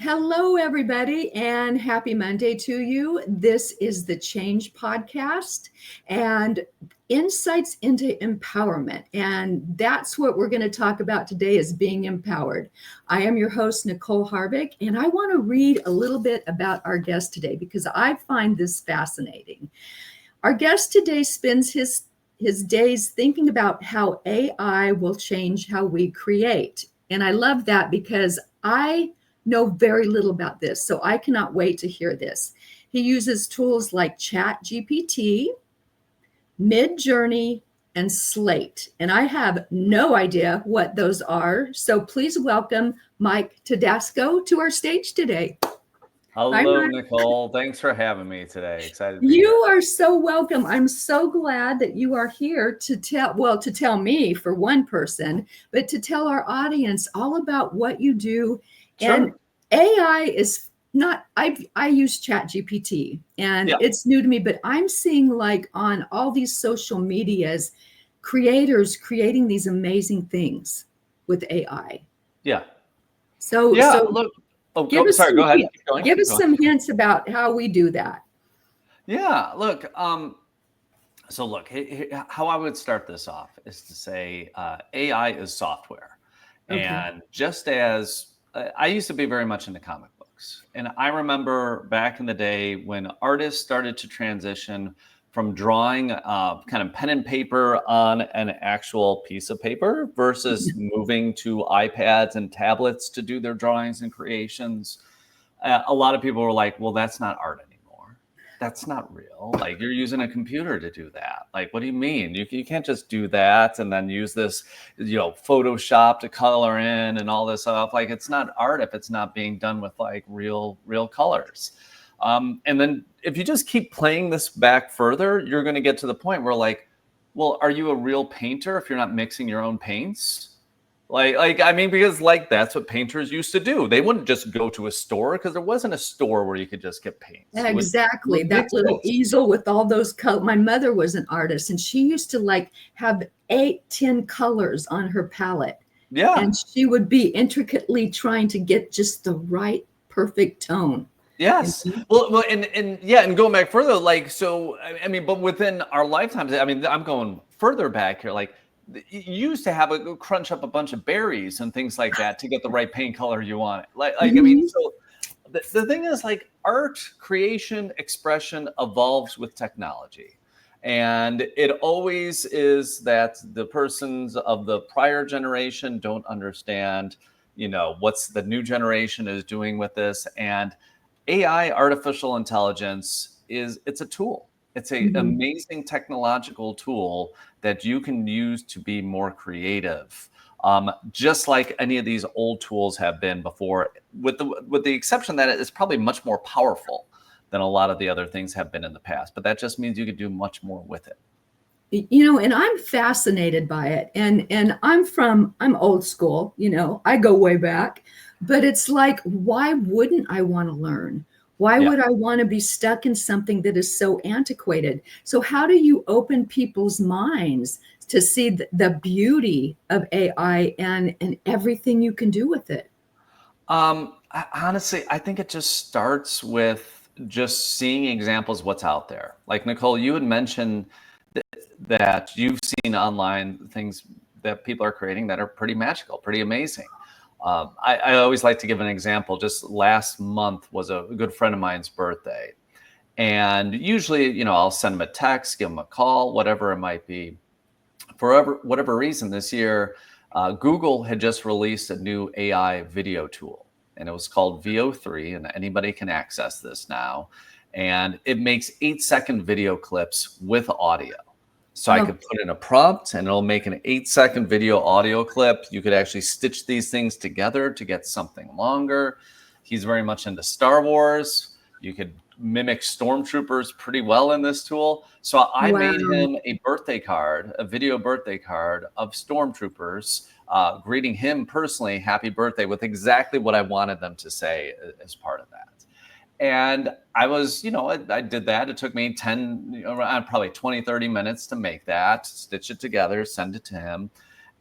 Hello, everybody, and happy Monday to you. This is the Change Podcast and insights into empowerment. And that's what we're going to talk about today is being empowered. I am your host, Nicole Harvick, and I want to read a little bit about our guest today because I find this fascinating. Our guest today spends his days thinking about how AI will change how we create. And I love that because I know very little about this, so I cannot wait to hear this. He uses tools like ChatGPT, Midjourney, and Slate, and I have no idea what those are. So please welcome Mike Todasco to our stage today. Hello, Nicole. Thanks for having me today. Excited to be You here. are so welcome. I'm so glad that you are here to tell me for one person, but to tell our audience all about what you do. Sure. And AI is not, I use ChatGPT and it's new to me, but I'm seeing like on all these social medias, creators creating these amazing things with AI. Yeah. So Look. Give us sorry. Go ahead. Give us some hints about how we do that. Yeah. Look. So look, how I would start this off is to say AI is software, and just as I used to be very much into comic books, and I remember back in the day when artists started to transition from drawing kind of pen and paper on an actual piece of paper versus moving to iPads and tablets to do their drawings and creations. A lot of people were like, well, that's not art anymore. That's not real. Like, you're using a computer to do that. Like, what do you mean? You can't just do that and then use this, Photoshop to color in and all this stuff. Like, it's not art if it's not being done with like real colors. And then if you just keep playing this back further, you're going to get to the point where like, well, are you a real painter if you're not mixing your own paints? Because like that's what painters used to do. They wouldn't just go to a store because there wasn't a store where you could just get paints. Exactly. That little easel with all those colors. My mother was an artist and she used to like have 8-10 colors on her palette. Yeah. And she would be intricately trying to get just the right perfect tone. Yes. Well, and going back further, like, so, but within our lifetimes, I'm going further back here. Like, you used to have a crunch up a bunch of berries and things like that to get the right paint color you want. So the thing is, like, art creation, expression evolves with technology. And it always is that the persons of the prior generation don't understand, what's the new generation is doing with this. And AI, artificial intelligence, it's a tool. It's an amazing technological tool that you can use to be more creative, just like any of these old tools have been before, with the exception that it's probably much more powerful than a lot of the other things have been in the past. But that just means you could do much more with it. And I'm fascinated by it. And I'm old school, I go way back. But it's like, why wouldn't I want to learn? Why would I want to be stuck in something that is so antiquated? So how do you open people's minds to see the beauty of AI and everything you can do with it? Honestly, I think it just starts with just seeing examples of what's out there. Like, Nicole, you had mentioned that you've seen online things that people are creating that are pretty magical, pretty amazing. I always like to give an example. Just last month was a good friend of mine's birthday. And usually, I'll send him a text, give him a call, whatever it might be. For whatever reason this year, Google had just released a new AI video tool, and it was called VO3, and anybody can access this now. And it makes 8-second video clips with audio. So I could put in a prompt and it'll make an 8-second video audio clip. You could actually stitch these things together to get something longer. He's very much into Star Wars. You could mimic stormtroopers pretty well in this tool. So I made him a birthday card, a video birthday card of stormtroopers, greeting him personally, happy birthday, with exactly what I wanted them to say as part of that. And I was, I did that. It took me probably 20, 30 minutes to make that, stitch it together, send it to him.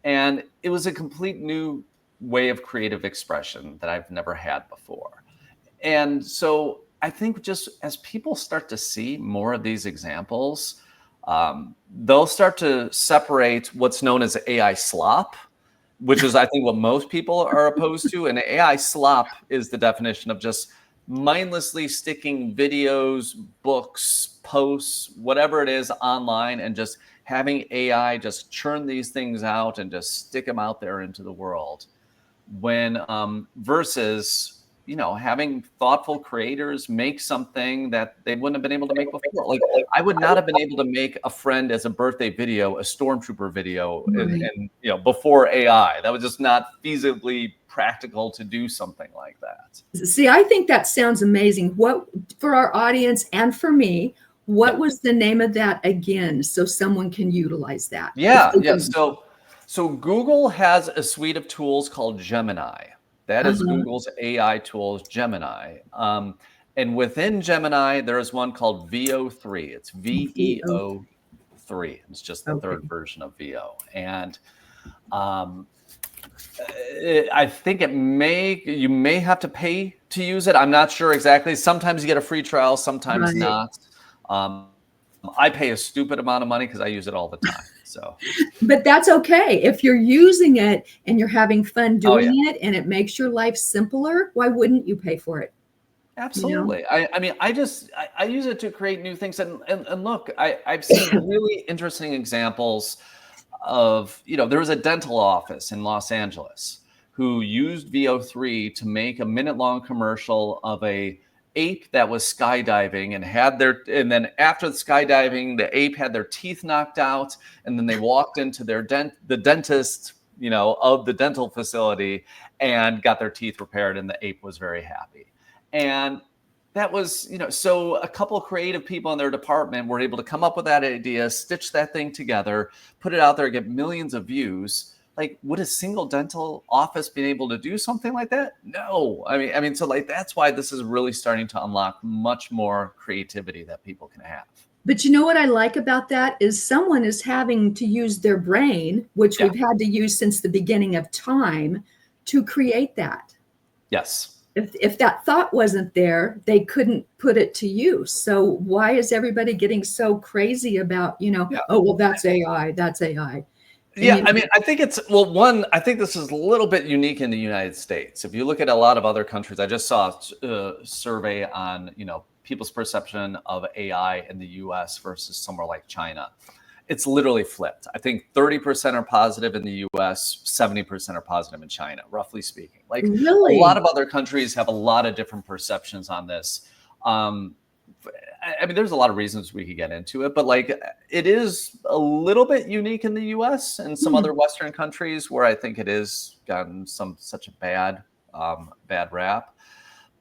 And it was a complete new way of creative expression that I've never had before. And so I think just as people start to see more of these examples, they'll start to separate what's known as AI slop, which is, I think, what most people are opposed to. And AI slop is the definition of just mindlessly sticking videos, books, posts, whatever it is online, and just having AI just churn these things out and just stick them out there into the world. When versus having thoughtful creators make something that they wouldn't have been able to make before. Like, I would not have been able to make a friend as a birthday video, a stormtrooper video, Right. and before AI. That was just not feasibly practical to do something like that. See, I think that sounds amazing. What, for our audience and for me, what Yeah. was the name of that again, so someone can utilize that? Yeah, If they yeah. didn't- So Google has a suite of tools called Gemini. That is Uh-huh. Google's AI tools, Gemini. And within Gemini, there is one called VO3. It's VEO3. It's just the third Okay. version of VO. And um, I think you may have to pay to use it. I'm not sure exactly. Sometimes you get a free trial, sometimes Right. not. I pay a stupid amount of money because I use it all the time. So, But that's okay. If you're using it and you're having fun oh doing yeah, it and it makes your life simpler, why wouldn't you pay for it? You know? absolutely. I mean, I use it to create new things. And look, I've seen really interesting examples of, there was a dental office in Los Angeles who used VO3 to make a minute-long commercial of a ape that was skydiving and then after the skydiving, the ape had their teeth knocked out, and then they walked into the dentist, of the dental facility, and got their teeth repaired, and the ape was very happy. And that was, so a couple of creative people in their department were able to come up with that idea, stitch that thing together, put it out there, get millions of views. Like, would a single dental office be able to do something like that? No. I mean, so like, that's why this is really starting to unlock much more creativity that people can have. But you know what I like about that is someone is having to use their brain, which Yeah. we've had to use since the beginning of time, to create that. Yes. If that thought wasn't there, they couldn't put it to use. So why is everybody getting so crazy about, Yeah. oh, well, that's AI, that's AI. Yeah, I mean, I think I think this is a little bit unique in the United States. If you look at a lot of other countries, I just saw a survey on, people's perception of AI in the US versus somewhere like China. It's literally flipped. I think 30% are positive in the US, 70% are positive in China, roughly speaking. Like, a lot Really? of other countries have a lot of different perceptions on this. Um, I mean, there's a lot of reasons we could get into it, but like, it is a little bit unique in the US and some Hmm. other Western countries where I think it is gotten such a bad rap.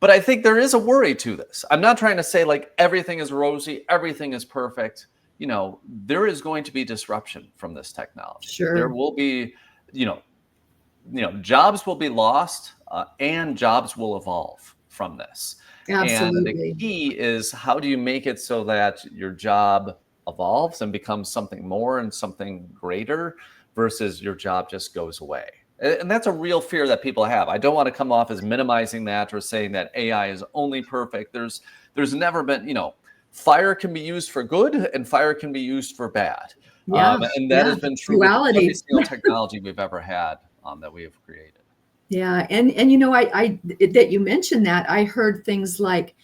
But I think there is a worry to this. I'm not trying to say like everything is rosy, everything is perfect. There is going to be disruption from this technology. There Sure. will be, you know, jobs will be lost, and jobs will evolve from this. And the Absolutely. key is, how do you make it so that your job evolves and becomes something more and something greater versus your job just goes away? And that's a real fear that people have. I don't want to come off as minimizing that or saying that AI is only perfect. There's never been, fire can be used for good and fire can be used for bad. Yeah. And that Yeah. has been true with every Duality. single technology we've ever had, that we have created. Yeah, and I that you mentioned that, I heard things like,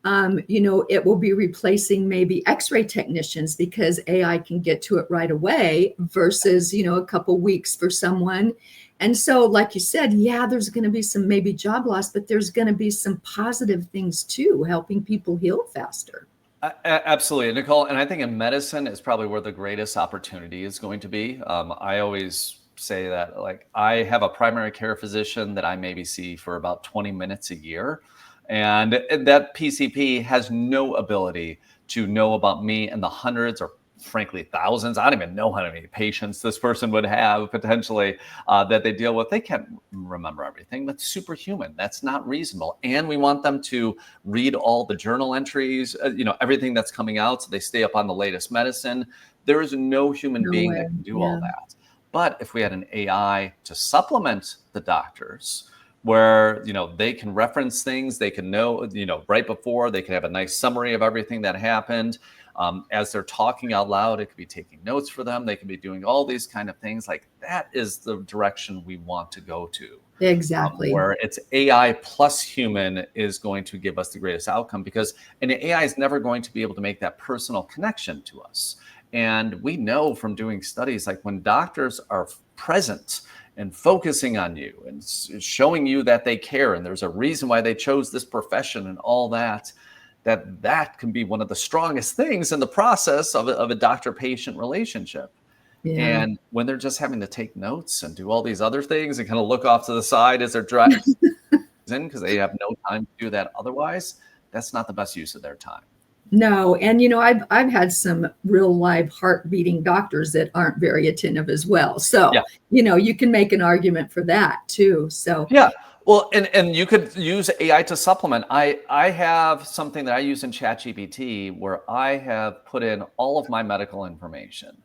it will be replacing maybe X-ray technicians because AI can get to it right away versus, a couple weeks for someone. And so, like you said, yeah, there's going to be some maybe job loss, but there's going to be some positive things too, helping people heal faster. Absolutely, Nicole. And I think in medicine is probably where the greatest opportunity is going to be. I always say that, like, I have a primary care physician that I maybe see for about 20 minutes a year. And that PCP has no ability to know about me and the hundreds or frankly thousands. I don't even know how many patients this person would have potentially, that they deal with. They can't remember everything. That's superhuman. That's not reasonable. And we want them to read all the journal entries, everything that's coming out, so they stay up on the latest medicine. There is no human No being way. that can do all Yeah. that. But if we had an AI to supplement the doctors, where, they can reference things, they can know, right before, they can have a nice summary of everything that happened. As they're talking out loud, it could be taking notes for them. They can be doing all these kind of things. Like, that is the direction we want to go to. Exactly. Where it's AI plus human is going to give us the greatest outcome, because an AI is never going to be able to make that personal connection to us. And we know from doing studies, like when doctors are present and focusing on you and showing you that they care, and there's a reason why they chose this profession and all that, that can be one of the strongest things in the process of a doctor-patient relationship. Yeah. And when they're just having to take notes and do all these other things and kind of look off to the side as they're driving in, because they have no time to do that otherwise, that's not the best use of their time. No, and I've had some real live heart beating doctors that aren't very attentive as well. So, Yeah. You can make an argument for that too. So Yeah. Well, and you could use AI to supplement. I have something that I use in ChatGPT where I have put in all of my medical information.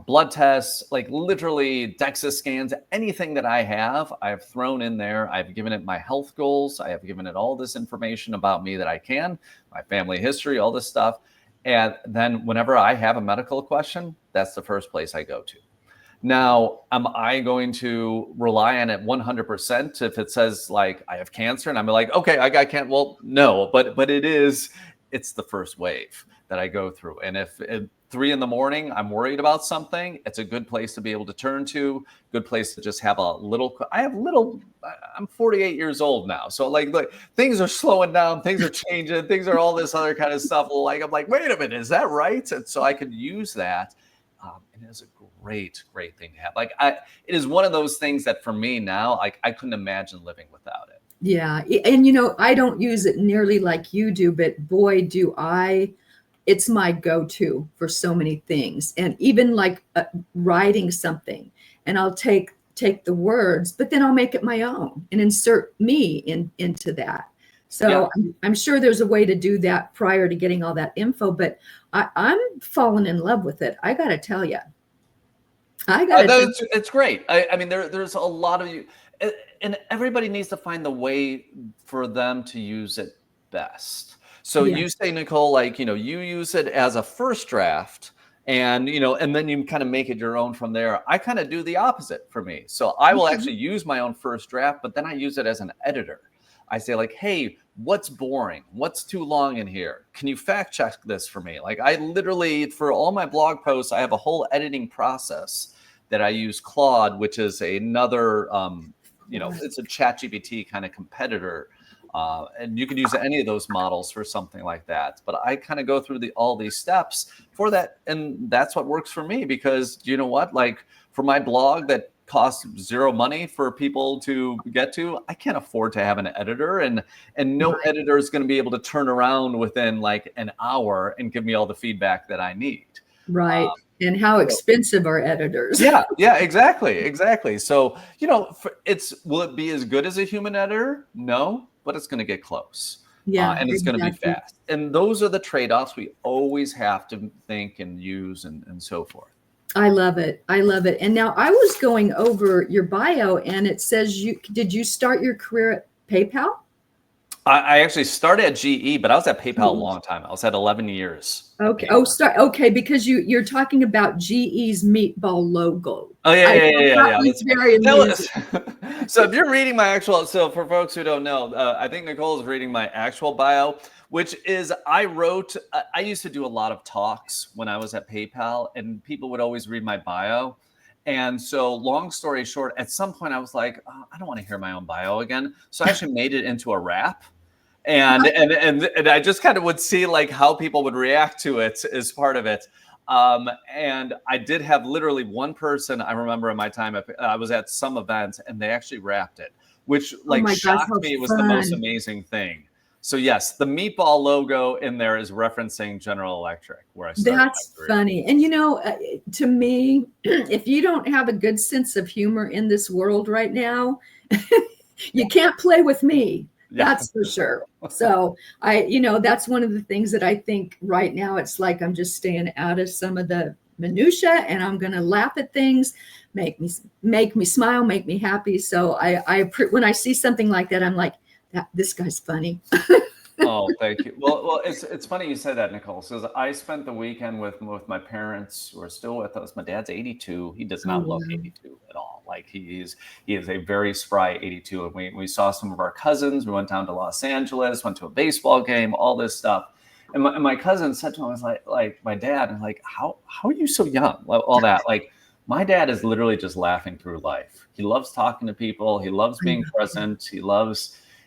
Blood tests, like literally DEXA scans, anything that I have, I've thrown in there. I've given it my health goals. I have given it all this information about me that I can, my family history, all this stuff. And then whenever I have a medical question, that's the first place I go to. Now, am I going to rely on it 100% if it says like I have cancer and I'm like, okay, I can't, well, no, but it's the first wave that I go through. And if at 3 a.m. I'm worried about something, it's a good place to be able to turn to, good place to just have I'm 48 years old now. So like things are slowing down, things are changing, things are all this other kind of stuff. Like, I'm like, wait a minute, is that right? And so I could use that. And it's a great thing to have. Like, it is one of those things that for me now, like, I couldn't imagine living without it. yeah, and I don't use it nearly like you do, but boy, do I. It's my go-to for so many things. And even like writing something, and I'll take the words, but then I'll make it my own and insert me into that. So yeah. I'm sure there's a way to do that prior to getting all that info, but I'm falling in love with it. I got to tell you. It's great. I mean, there's a lot of you, and everybody needs to find the way for them to use it best. So Yeah. you say, Nicole, like, you use it as a first draft, and, and then you kind of make it your own from there. I kind of do the opposite for me. So I will actually use my own first draft, but then I use it as an editor. I say like, hey, what's boring? What's too long in here? Can you fact check this for me? Like, I literally, for all my blog posts, I have a whole editing process that I use Claude, which is another, it's a ChatGPT kind of competitor. And you can use any of those models for something like that. But I kind of go through all these steps for that. And that's what works for me, because you know what, like for my blog that costs zero money for people to get to, I can't afford to have an editor, and no editor is going to be able to turn around within like an hour and give me all the feedback that I need. Right. And how expensive are editors? Yeah, exactly. So, will it be as good as a human editor? No, but it's going to get close. Yeah. And it's going to be fast. And those are the trade-offs we always have to think and use and so forth. I love it. And now I was going over your bio, and it says did you start your career at PayPal? I actually started at GE, but I was at PayPal a long time. I was at 11 years. Okay. Okay, because you're talking about GE's meatball logo. Oh yeah. That's very amusing. So if you're reading my actual, so for folks who don't know, I think Nicole is reading my actual bio, which is I used to do a lot of talks when I was at PayPal, and people would always read my bio. And so long story short, at some point I was like, oh, I don't want to hear my own bio again. So I actually made it into a rap. And I just kind of would see like how people would react to it as part of it. And I did have literally one person I remember in my time, I was at some events and they actually rapped it, which like shocked me. It was the most amazing thing. So yes, the meatball logo in there is referencing General Electric, where I started. That's funny. And to me, if you don't have a good sense of humor in this world right now, you can't play with me. Yeah. That's for sure. So that's one of the things that I think right now, it's like I'm just staying out of some of the minutia, and I'm going to laugh at things, make me smile, make me happy. So when I see something like that, I'm like, this guy's funny. Oh, thank you. Well, it's funny you say that, Nicole, because I spent the weekend with my parents who are still with us. My dad's 82. He does not look 82 at all. Like he is a very spry 82. And we saw some of our cousins. We went down to Los Angeles, went to a baseball game, all this stuff. And my cousin said to him, I was like my dad, and like, how are you so young? All that. Like, my dad is literally just laughing through life. He loves talking to people. He loves being present.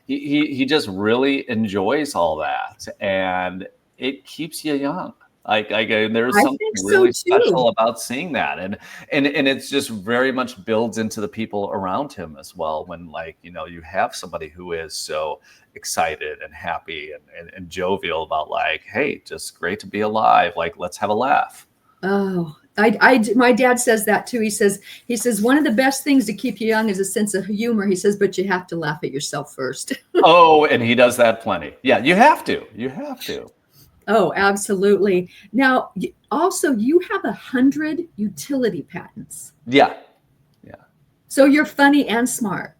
He just really enjoys all that, and it keeps you young. Like there's something really special about seeing that, and it's just very much builds into the people around him as well. When, like, you have somebody who is so excited and happy and jovial about, like, hey, just great to be alive. Like, let's have a laugh. Oh, my dad says that too. He says one of the best things to keep you young is a sense of humor. He says, but you have to laugh at yourself first. Oh, and he does that plenty. Yeah, you have to. Oh, absolutely. Now, also, you have 100 utility patents. Yeah. So you're funny and smart.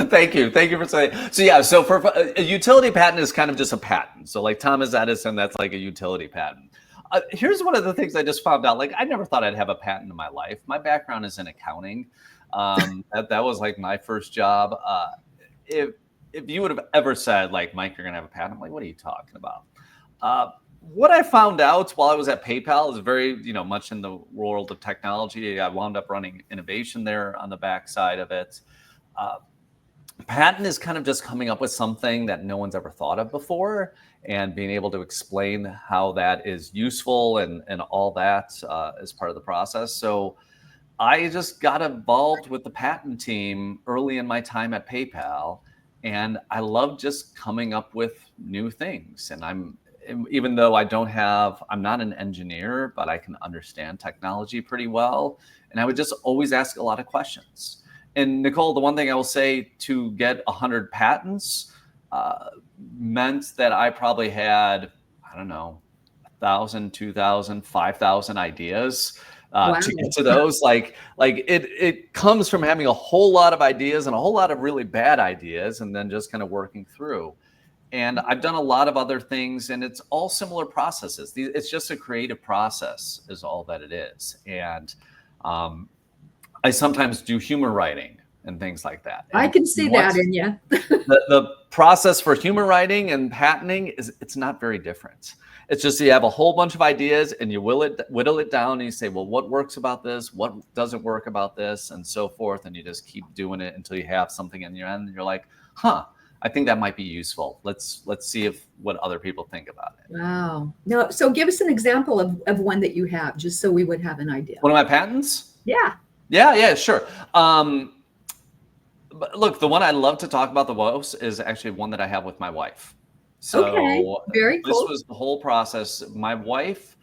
Thank you for saying. So yeah, so for a utility patent is kind of just a patent. So like Thomas Edison, that's like a utility patent. Here's one of the things I just found out. Like, I never thought I'd have a patent in my life. My background is in accounting. That was like my first job. If you would have ever said, like, Mike, you're gonna have a patent, I'm like, what are you talking about? What I found out while I was at PayPal is very, much in the world of technology. I wound up running innovation there on the backside of it. Patent is kind of just coming up with something that no one's ever thought of before, and being able to explain how that is useful and all that as part of the process. So I just got involved with the patent team early in my time at PayPal, and I love just coming up with new things. And even though I'm not an engineer, but I can understand technology pretty well. And I would just always ask a lot of questions. And Nicole, the one thing I will say, to get 100 patents meant that I probably had, I don't know, 1,000, 2,000, 5,000 ideas to get to those. Like it comes from having a whole lot of ideas and a whole lot of really bad ideas, and then just kind of working through. And I've done a lot of other things, and it's all similar processes. It's just a creative process is all that it is. And I sometimes do humor writing and things like that. And I can see that in you. the process for humor writing and patenting it's not very different. It's just you have a whole bunch of ideas, and you whittle it down, and you say, well, what works about this? What doesn't work about this? And so forth. And you just keep doing it until you have something in your end, and you're like, I think that might be useful. Let's see what other people think about it. Wow. No, so give us an example of one that you have, just so we would have an idea. One of my patents? Yeah, sure. But look, the one I love to talk about the most is actually one that I have with my wife. So okay, very cool. This was the whole process. My wife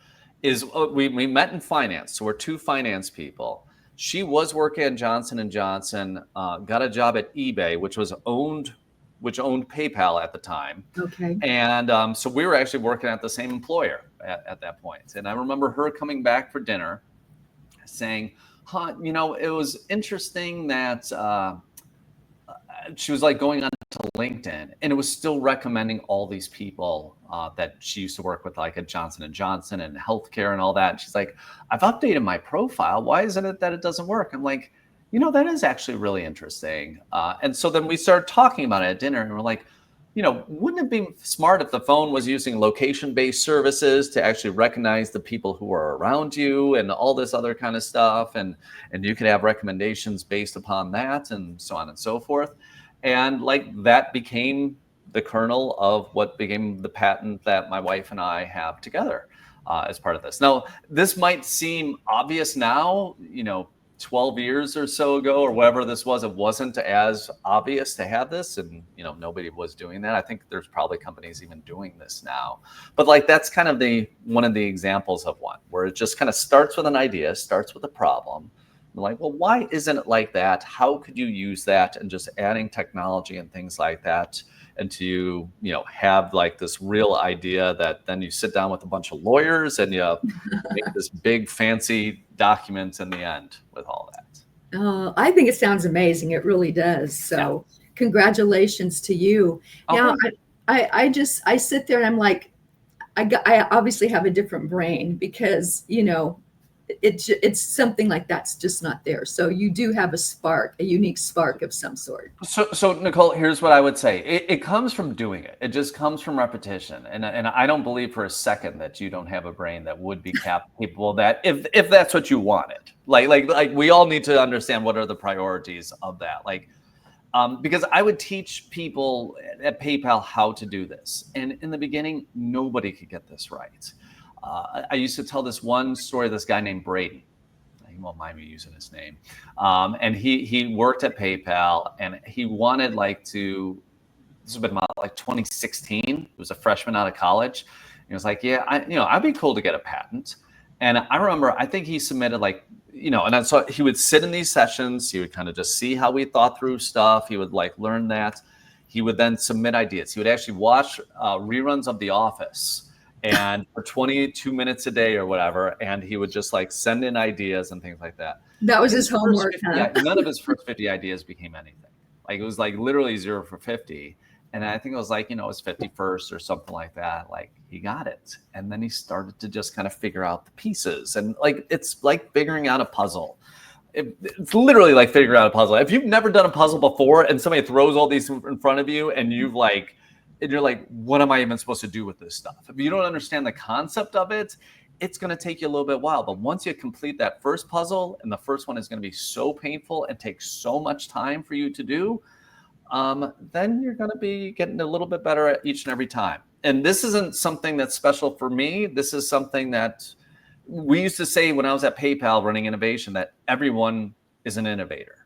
we met in finance, so we're two finance people. She was working at Johnson & Johnson, got a job at eBay, which owned PayPal at the time. Okay. And so we were actually working at the same employer at that point. And I remember her coming back for dinner saying, it was interesting that she was like going on to LinkedIn, and it was still recommending all these people that she used to work with, like at Johnson & Johnson and healthcare and all that. And she's like, I've updated my profile. Why isn't it that it doesn't work? I'm like, that is actually really interesting. And so then we started talking about it at dinner, and we're like, wouldn't it be smart if the phone was using location-based services to actually recognize the people who are around you and all this other kind of stuff? And you could have recommendations based upon that, and so on and so forth. And like that became the kernel of what became the patent that my wife and I have together as part of this. Now, this might seem obvious now, 12 years or so ago, or whatever this was, it wasn't as obvious to have this, and nobody was doing that. I think there's probably companies even doing this now, but like that's kind of one of the examples of one where it just kind of starts with an idea, starts with a problem, Like, well, why isn't it like that? How could you use that? And just adding technology and things like that, and to, have like this real idea that then you sit down with a bunch of lawyers and you make this big fancy document in the end with all that. I think it sounds amazing. It really does. So congratulations to you. Now, Okay. I sit there and I'm like, I obviously have a different brain because, it's something like that's just not there. So you do have a unique spark of some sort. So Nicole, here's what I would say. It comes from doing it. It just comes from repetition. And I don't believe for a second that you don't have a brain that would be capable of that if that's what you wanted. Like we all need to understand what are the priorities of that. Because I would teach people at PayPal how to do this. And in the beginning, nobody could get this right. I used to tell this one story, this guy named Brady. He won't mind me using his name. And he worked at PayPal, and he wanted this has been about like 2016. He was a freshman out of college. He was like, yeah, I'd be cool to get a patent. And I remember, I think he submitted and so he would sit in these sessions. He would kind of just see how we thought through stuff. He would learn that. He would then submit ideas. He would actually watch reruns of The Office, and for 22 minutes a day or whatever, and he would just send in ideas and things like that. That was his homework. None of his first 50 ideas became anything. It was literally 0 for 50. And I think it was it was 51st or something like that. He got it. And then he started to just kind of figure out the pieces. And it's like figuring out a puzzle. It's literally like figuring out a puzzle. If you've never done a puzzle before and somebody throws all these in front of you and you're like, what am I even supposed to do with this stuff? If you don't understand the concept of it, it's going to take you a little bit while. But once you complete that first puzzle, and the first one is going to be so painful and take so much time for you to do, then you're going to be getting a little bit better at each and every time. And this isn't something that's special for me. This is something that we used to say when I was at PayPal running innovation, that everyone is an innovator.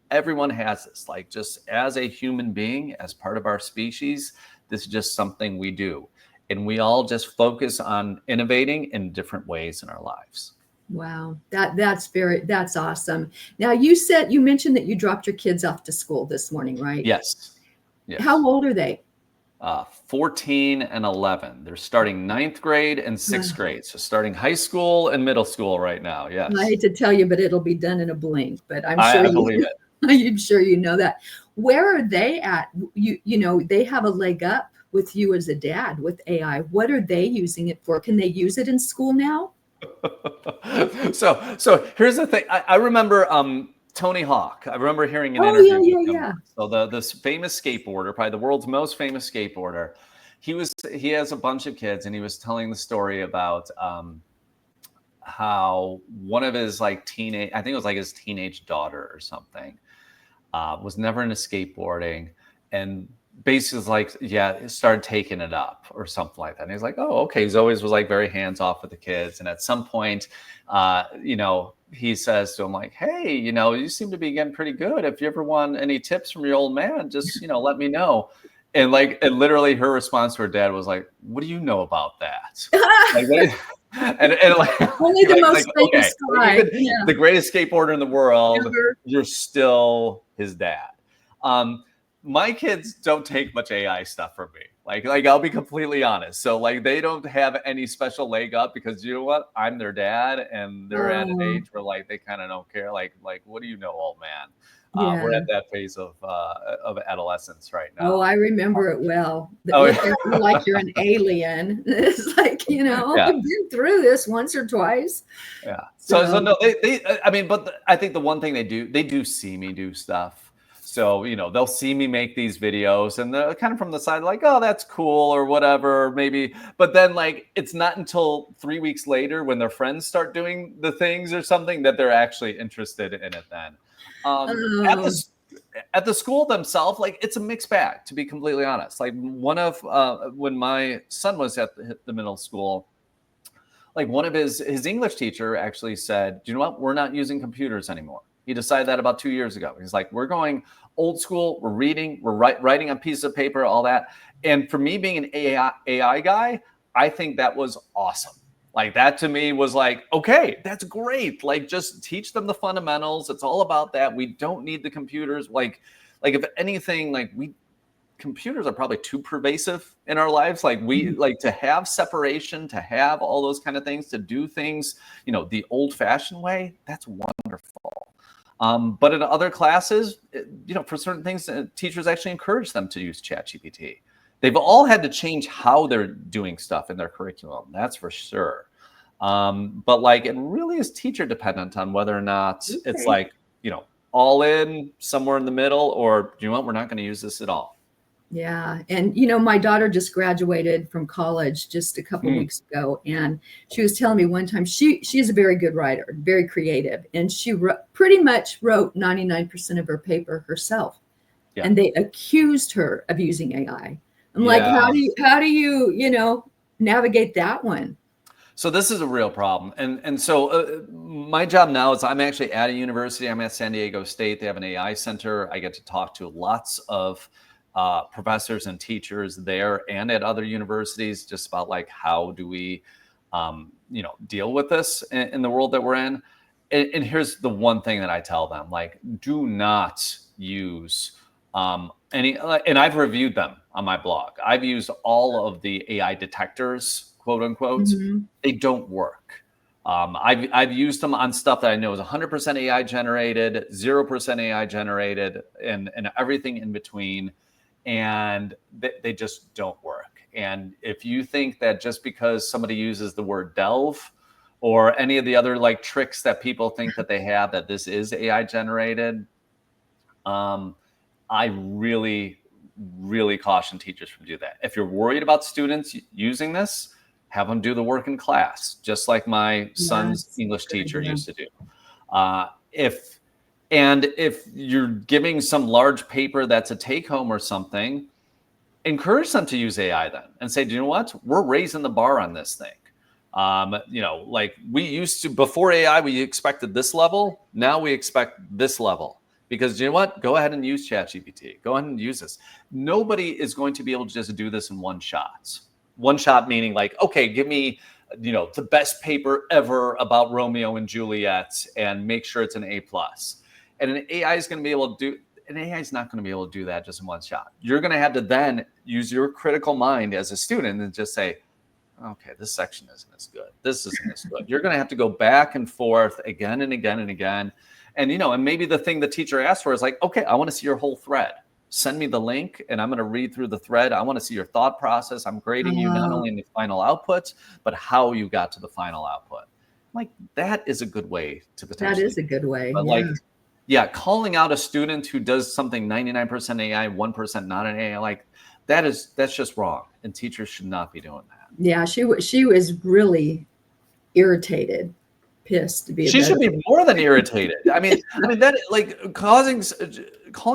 Everyone has this, just as a human being, as part of our species, this is just something we do. And we all just focus on innovating in different ways in our lives. Wow. That's awesome. Now you mentioned that you dropped your kids off to school this morning, right? Yes. How old are they? 14 and 11. They're starting 9th grade and 6th grade. So starting high school and middle school right now. Yes. I hate to tell you, but it'll be done in a blink, but I'm sure I believe it. I'm sure you know that. Where are they at? They have a leg up with you as a dad with AI. What are they using it for? Can they use it in school now? So here's the thing. I remember Tony Hawk. I remember hearing an interview with him. Yeah. So this famous skateboarder, probably the world's most famous skateboarder, he has a bunch of kids, and he was telling the story about how one of his I think it was his teenage daughter or something, was never into skateboarding, and basically started taking it up or something like that. And he's like, oh, okay. He's always was very hands off with the kids. And at some point, he says to him hey, you seem to be getting pretty good. If you ever want any tips from your old man, just, let me know. And and literally her response to her dad was what do you know about that? And only the most famous guy. The greatest skateboarder in the world, you're still his dad. My kids don't take much AI stuff from me. I'll be completely honest. So they don't have any special leg up, because you know what? I'm their dad, and they're at an age where they kind of don't care. What do you know, old man? Yeah. We're at that phase of adolescence right now. Oh, I remember it well. Like you're an alien. It's I've been through this once or twice. Yeah. So no, but I think the one thing they do see me do stuff. So, they'll see me make these videos, and they're kind of from the side oh, that's cool or whatever, maybe. But then it's not until 3 weeks later when their friends start doing the things or something that they're actually interested in it then. At the school themselves, it's a mixed bag, to be completely honest. When my son was at the middle school, one of his English teacher actually said, do you know what? We're not using computers anymore. He decided that about 2 years ago. He's we're going old school. We're reading. We're writing on pieces of paper, all that. And for me being an AI guy, I think that was awesome. Like that to me was like, okay, that's great. Like just teach them the fundamentals. It's all about that. We don't need the computers. Like if anything, like computers are probably too pervasive in our lives. Like we like to have separation, to have all those kind of things, to do things, the old fashioned way. That's wonderful. But in other classes, for certain things, teachers actually encourage them to use ChatGPT. They've all had to change how they're doing stuff in their curriculum. That's for sure. But like it really is teacher dependent on whether or not it's like, all in, somewhere in the middle, or you know what, we're not going to use this at all. Yeah. And, my daughter just graduated from college just a couple of weeks ago. And she was telling me one time, she's a very good writer, very creative. And she pretty much wrote 99% of her paper herself. Yeah. And they accused her of using AI. I'm like, how do you, navigate that one? So this is a real problem. And so my job now is I'm actually at a university. I'm at San Diego State. They have an AI center. I get to talk to lots of professors and teachers there and at other universities just about like, how do we, deal with this in the world that we're in? And here's the one thing that I tell them, like, do not use any, and I've reviewed them on my blog. I've used all of the AI detectors, quote unquote. Mm-hmm. They don't work. I've used them on stuff that I know is 100% AI generated, 0% AI generated, and everything in between. And they just don't work. And if you think that just because somebody uses the word delve or any of the other like tricks that people think that they have, that this is AI generated, I really, really caution teachers from do that. If you're worried about students using this, have them do the work in class, just like my son's English teacher used to do. If you're giving some large paper that's a take home or something, encourage them to use AI then and say, do you know what? We're raising the bar on this thing. Like we used to, before AI, we expected this level. Now we expect this level. Because you know what? Go ahead and use ChatGPT. Go ahead and use this. Nobody is going to be able to just do this in one shot. One shot meaning like, okay, give me, the best paper ever about Romeo and Juliet and make sure it's an A+. And an AI is going to be able to do, an AI is not going to be able to do that just in one shot. You're going to have to then use your critical mind as a student and just say, okay, this section isn't as good. This isn't as good. You're going to have to go back and forth again and again and again. And, and maybe the thing the teacher asked for is like, okay, I want to see your whole thread. Send me the link and I'm going to read through the thread. I want to see your thought process. I'm grading you not only in the final output, but how you got to the final output. Like that is a good way to potentially. That is a good way. But calling out a student who does something 99% AI, 1% not an AI, like that's just wrong. And teachers should not be doing that. Yeah, she was really irritated, pissed to be. She should be more than irritated. I mean that like calling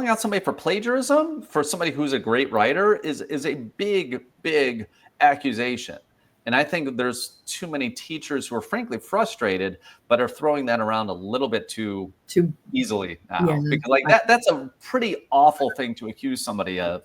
out somebody for plagiarism for somebody who's a great writer is a big accusation. And I think there's too many teachers who are frankly frustrated, but are throwing that around a little bit too easily now. Yeah, because like that's a pretty awful thing to accuse somebody of.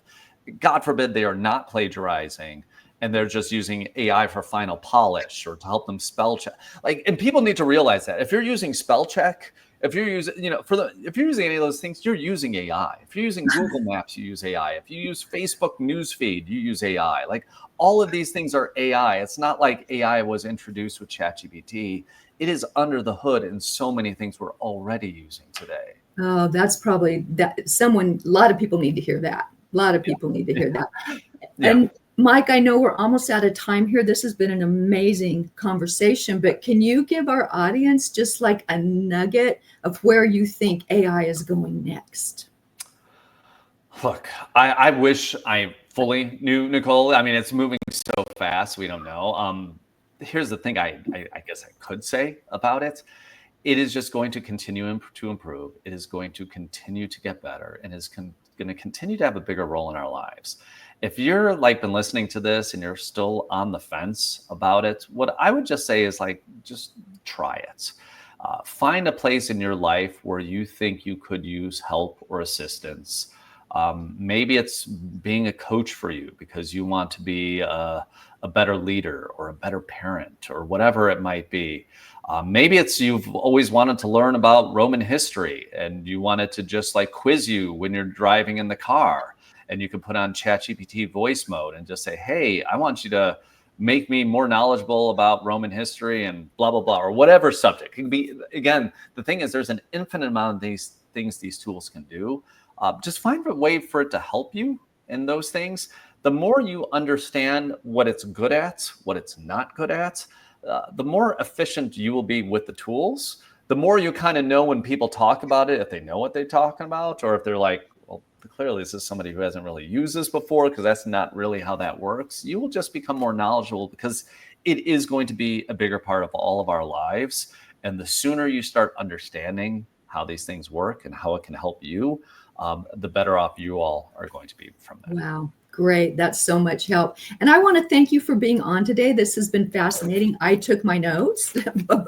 God forbid they are not plagiarizing and they're just using AI for final polish or to help them spell check. Like, and people need to realize that if you're using spell check, if you're using, if you're using any of those things, you're using AI. If you're using Google Maps, you use AI. If you use Facebook newsfeed, you use AI. Like all of these things are AI. It's not like AI was introduced with ChatGPT. It is under the hood in so many things we're already using today. Oh, that's probably that. A lot of people need to hear that. A lot of people need to hear that. And Mike, I know we're almost out of time here. This has been an amazing conversation, but can you give our audience just like a nugget of where you think AI is going next? Look, I wish I fully knew, Nicole. I mean, it's moving so fast. We don't know. Here's the thing I guess I could say about it. It is just going to continue to improve. It is going to continue to get better and is going to continue to have a bigger role in our lives. If you're like been listening to this and you're still on the fence about it, what I would just say is like, just try it. Find a place in your life where you think you could use help or assistance. Maybe it's being a coach for you because you want to be a better leader or a better parent or whatever it might be. Maybe it's you've always wanted to learn about Roman history and you want it to just like quiz you when you're driving in the car, and you can put on ChatGPT voice mode and just say, hey, I want you to make me more knowledgeable about Roman history and blah, blah, blah, or whatever subject. It can be, again, the thing is there's an infinite amount of these things these tools can do. Just find a way for it to help you in those things. The more you understand what it's good at, what it's not good at, the more efficient you will be with the tools. The more you kind of know when people talk about it, if they know what they're talking about, or if they're like, well, clearly this is somebody who hasn't really used this before, because that's not really how that works. You will just become more knowledgeable because it is going to be a bigger part of all of our lives. And the sooner you start understanding how these things work and how it can help you, the better off you all are going to be from that. Wow. Great. That's so much help. And I want to thank you for being on today. This has been fascinating. I took my notes,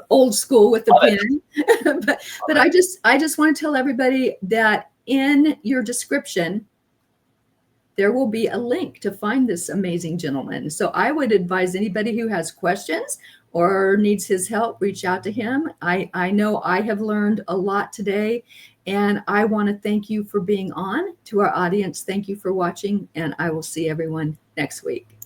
old school with the pen. but I just want to tell everybody that in your description, there will be a link to find this amazing gentleman. So I would advise anybody who has questions or needs his help, reach out to him. I know I have learned a lot today, and I want to thank you for being on. To our audience, thank you for watching, and I will see everyone next week.